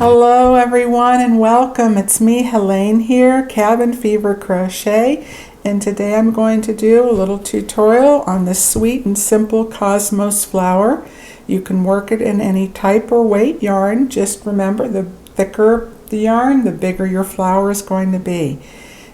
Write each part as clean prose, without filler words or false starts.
Hello everyone and welcome. It's me, Helene here, Cabin Fever Crochet, and today I'm going to do a little tutorial on this sweet and simple Cosmos flower. You can work it in any type or weight yarn. Just remember, the thicker the yarn, the bigger your flower is going to be.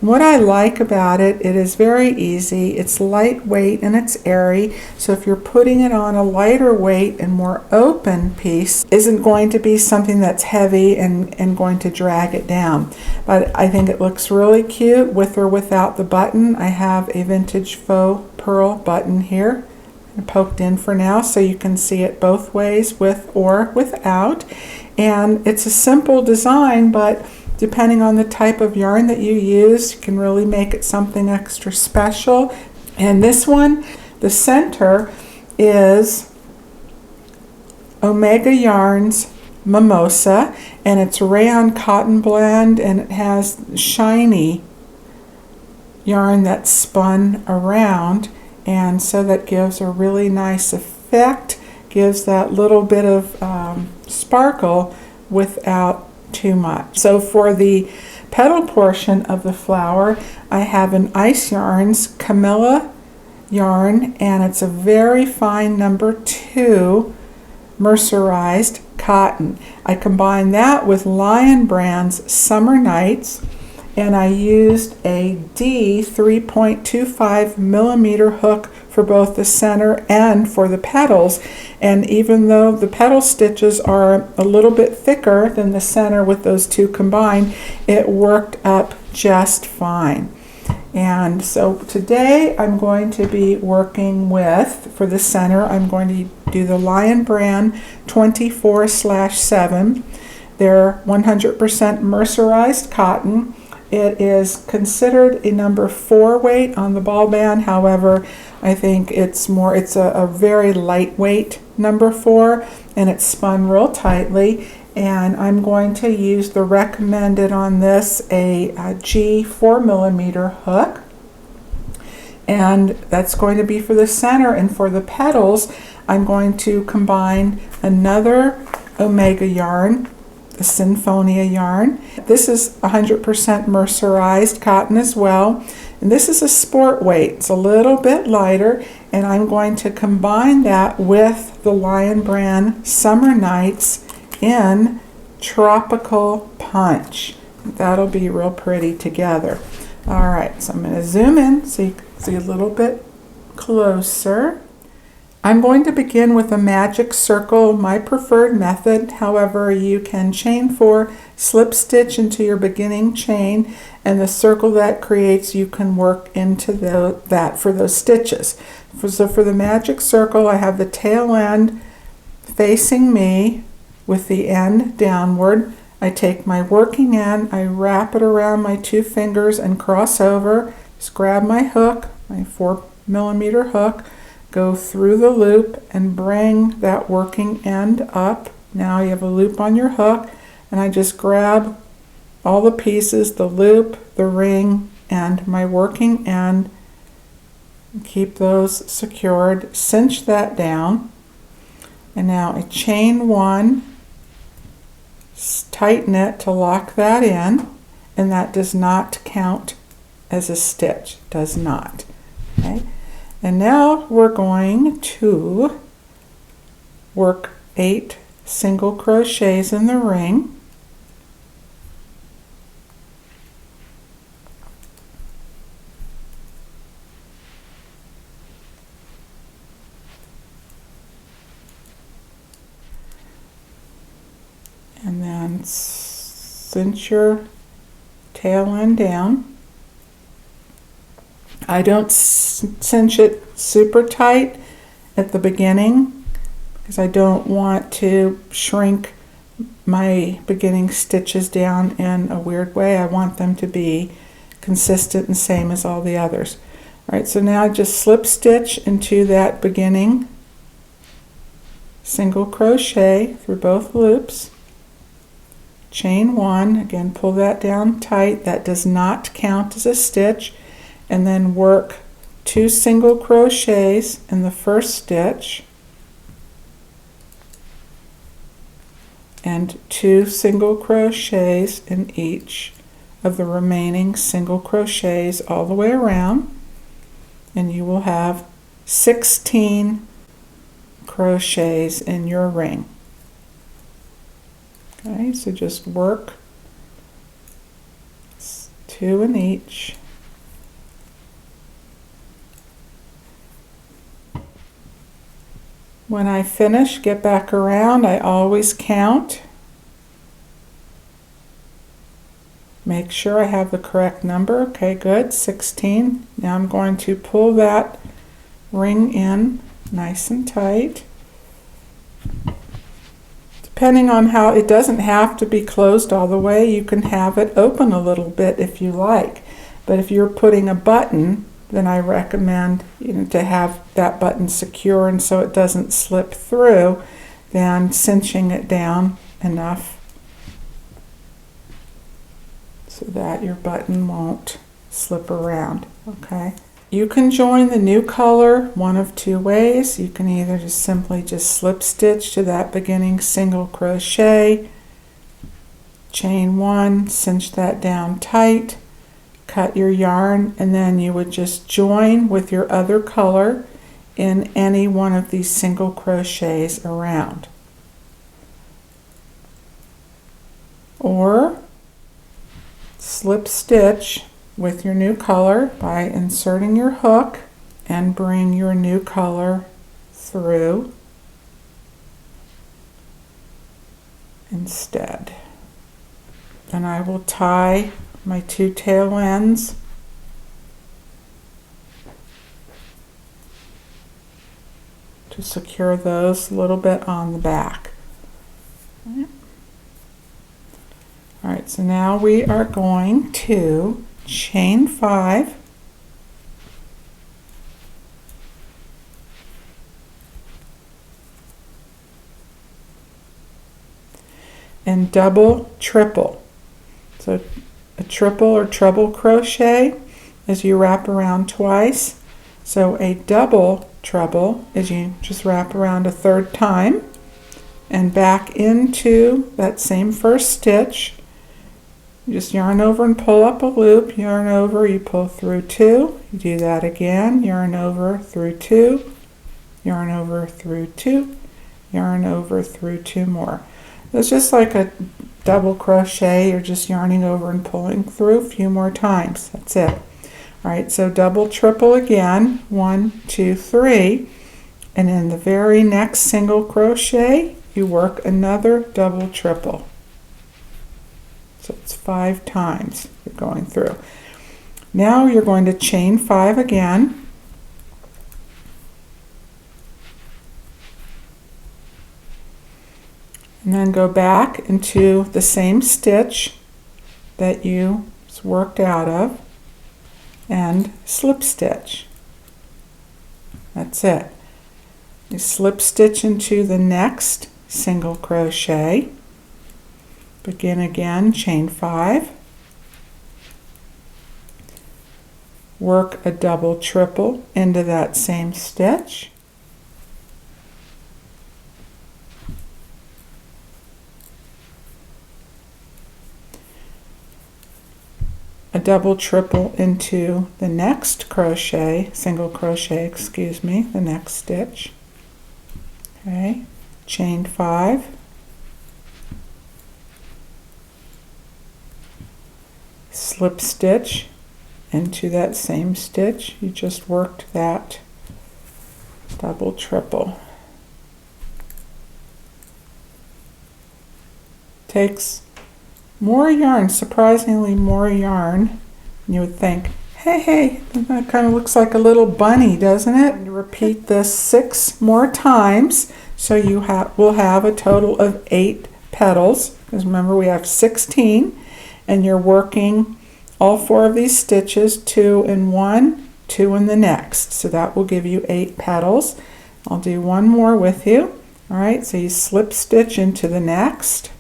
What I like about it, it is very easy, it's lightweight and it's airy, so if you're putting it on a lighter weight and more open piece, isn't going to be something that's heavy and going to drag it down. But I think it looks really cute with or without the button. I have a vintage faux pearl button here, poked in for now so you can see it both ways, with or without. And it's a simple design, but depending on the type of yarn that you use, you can really make it something extra special. And this one, the center is Omega Yarns Mimosa, and it's rayon cotton blend, and it has shiny yarn that's spun around, and so that gives a really nice effect, gives that little bit of sparkle without too much. So for the petal portion of the flower, I have an Ice Yarns Camilla yarn, and it's a very fine number 2 mercerized cotton. I combined that with Lion Brand's Summer Nights, and I used a D 3.25 millimeter hook for both the center and for the petals. And even though the petal stitches are a little bit thicker than the center with those two combined, it worked up just fine. And so today I'm going to be working with, for the center, I'm going to do the Lion Brand 24/7. They're 100% mercerized cotton. It is considered a number 4 weight on the ball band. However, I think it's a very lightweight number 4, and it's spun real tightly. And I'm going to use the recommended on this, a G 4 millimeter hook. And that's going to be for the center. And for the petals, I'm going to combine another Omega yarn, the Sinfonia yarn. This is 100% mercerized cotton as well, and this is a sport weight. It's a little bit lighter, and I'm going to combine that with the Lion Brand Summer Nights in Tropical Punch. That'll be real pretty together. All right, so I'm going to zoom in so you can see a little bit closer. I'm going to begin with a magic circle, my preferred method. However, you can chain 4, slip stitch into your beginning chain, and the circle that creates, you can work into that for those stitches. So for the magic circle, I have the tail end facing me with the end downward. I take my working end, I wrap it around my 2 fingers and cross over. Just grab my hook, my 4 millimeter hook, go through the loop and bring that working end up. Now you have a loop on your hook, and I just grab all the pieces, the loop, the ring, and my working end, and keep those secured. Cinch that down, and now I chain 1, tighten it to lock that in, and that does not count as a stitch, does not. Okay. And now we're going to work 8 single crochets in the ring. And then cinch your tail end down. I don't cinch it super tight at the beginning because I don't want to shrink my beginning stitches down in a weird way. I want them to be consistent and same as all the others. All right, so now just slip stitch into that beginning single crochet through both loops. Chain 1, again pull that down tight. That does not count as a stitch. And then work 2 single crochets in the first stitch, and 2 single crochets in each of the remaining single crochets all the way around, and you will have 16 crochets in your ring. Okay, so just work 2 in each. When I finish, get back around. I always count. Make sure I have the correct number. Okay, good, 16. Now I'm going to pull that ring in nice and tight. Depending on how, it doesn't have to be closed all the way. You can have it open a little bit if you like. But if you're putting a button, then I recommend to have that button secure and so it doesn't slip through, then cinching it down enough so that your button won't slip around. Okay. You can join the new color one of 2 ways. You can either just simply slip stitch to that beginning single crochet, chain 1, cinch that down tight, cut your yarn, and then you would just join with your other color in any one of these single crochets around. Or slip stitch with your new color by inserting your hook and bring your new color through instead. And I will tie my 2 tail ends to secure those a little bit on the back. All right, so now we are going to chain 5 and double triple. So a triple or treble crochet is you wrap around twice. So a double treble is you just wrap around a 3rd time and back into that same first stitch. You just yarn over and pull up a loop, yarn over, you pull through 2, you do that again, yarn over through 2, yarn over through 2, yarn over through 2 more. It's just like a double crochet. You're just yarning over and pulling through a few more times. That's it. All right, so double triple again, 1, 2, 3, and in the very next single crochet you work another double triple. So it's 5 times you're going through. Now you're going to chain 5 again. And then go back into the same stitch that you worked out of and slip stitch. That's it. You slip stitch into the next single crochet. Begin again, chain 5. Work a double triple into that same stitch. A double triple into the next crochet, single crochet, excuse me, the next stitch. Okay, chain 5. Slip stitch into that same stitch. You just worked that double triple. Takes more yarn, surprisingly more yarn. And you would think, hey, that kind of looks like a little bunny, doesn't it? And repeat this 6 more times, so you will have a total of 8 petals. Because remember, we have 16, and you're working all 4 of these stitches, 2 in one, 2 in the next. So that will give you 8 petals. I'll do one more with you. All right, so you slip stitch into the next.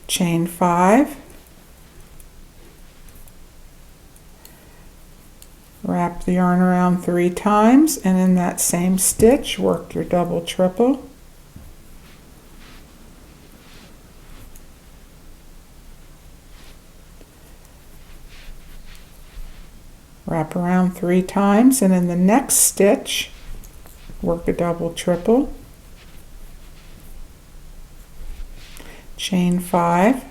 Chain 5, wrap the yarn around 3 times, and in that same stitch work your double triple. wrap around 3 times, and in the next stitch work a double triple, chain 5,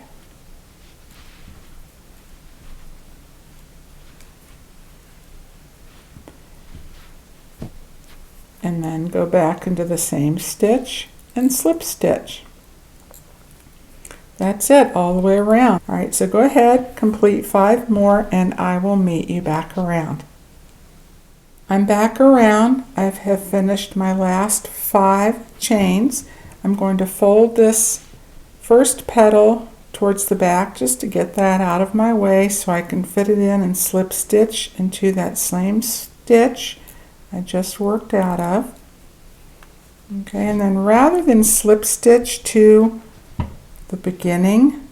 and then go back into the same stitch and slip stitch. That's it all the way around. All right, so go ahead, complete 5 more, and I will meet you back around. I'm back around. I have finished my last 5 chains. I'm going to fold this first petal towards the back just to get that out of my way so I can fit it in and slip stitch into that same stitch I just worked out of. Okay, and then rather than slip stitch to the beginning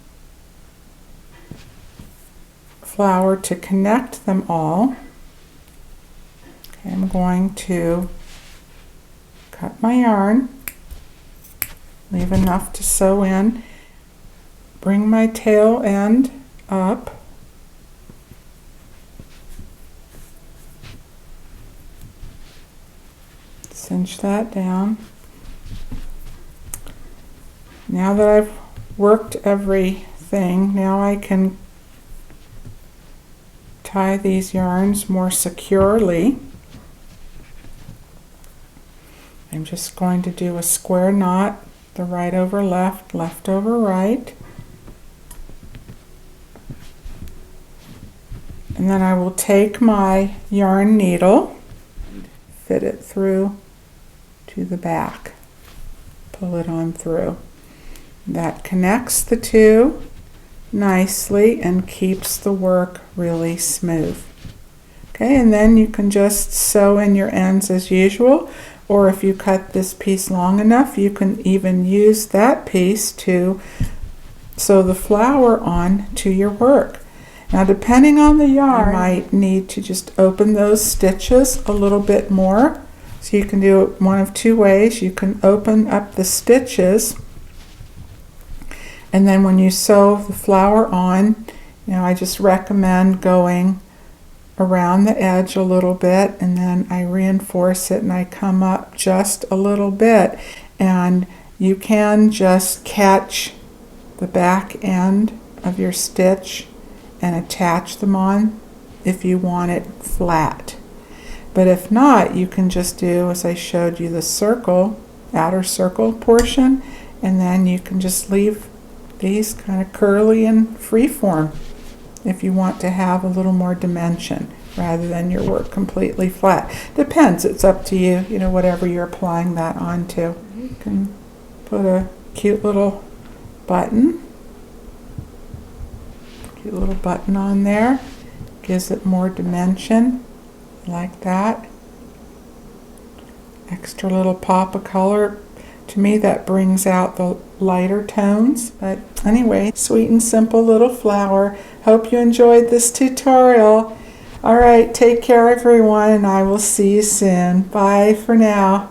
flower to connect them all, okay, I'm going to cut my yarn, leave enough to sew in, bring my tail end up, cinch that down. Now that I've worked everything, now I can tie these yarns more securely. I'm just going to do a square knot, the right over left, left over right. And then I will take my yarn needle, fit it through to the back, pull it on through. That connects the two nicely and keeps the work really smooth. Okay, and then you can just sew in your ends as usual, or if you cut this piece long enough, you can even use that piece to sew the flower on to your work. Now, depending on the yarn, you might need to just open those stitches a little bit more. So you can do it one of 2 ways. You can open up the stitches, and then when you sew the flower on, I just recommend going around the edge a little bit, and then I reinforce it and I come up just a little bit, and you can just catch the back end of your stitch and attach them on if you want it flat. But if not, you can just do, as I showed you, the circle, outer circle portion, and then you can just leave these kind of curly and free form if you want to have a little more dimension rather than your work completely flat. Depends, it's up to you, whatever you're applying that onto. You can put a cute little button on there, gives it more dimension like that. Extra little pop of color. To me, that brings out the lighter tones. But anyway, sweet and simple little flower. Hope you enjoyed this tutorial. All right, take care everyone, and I will see you soon. Bye for now.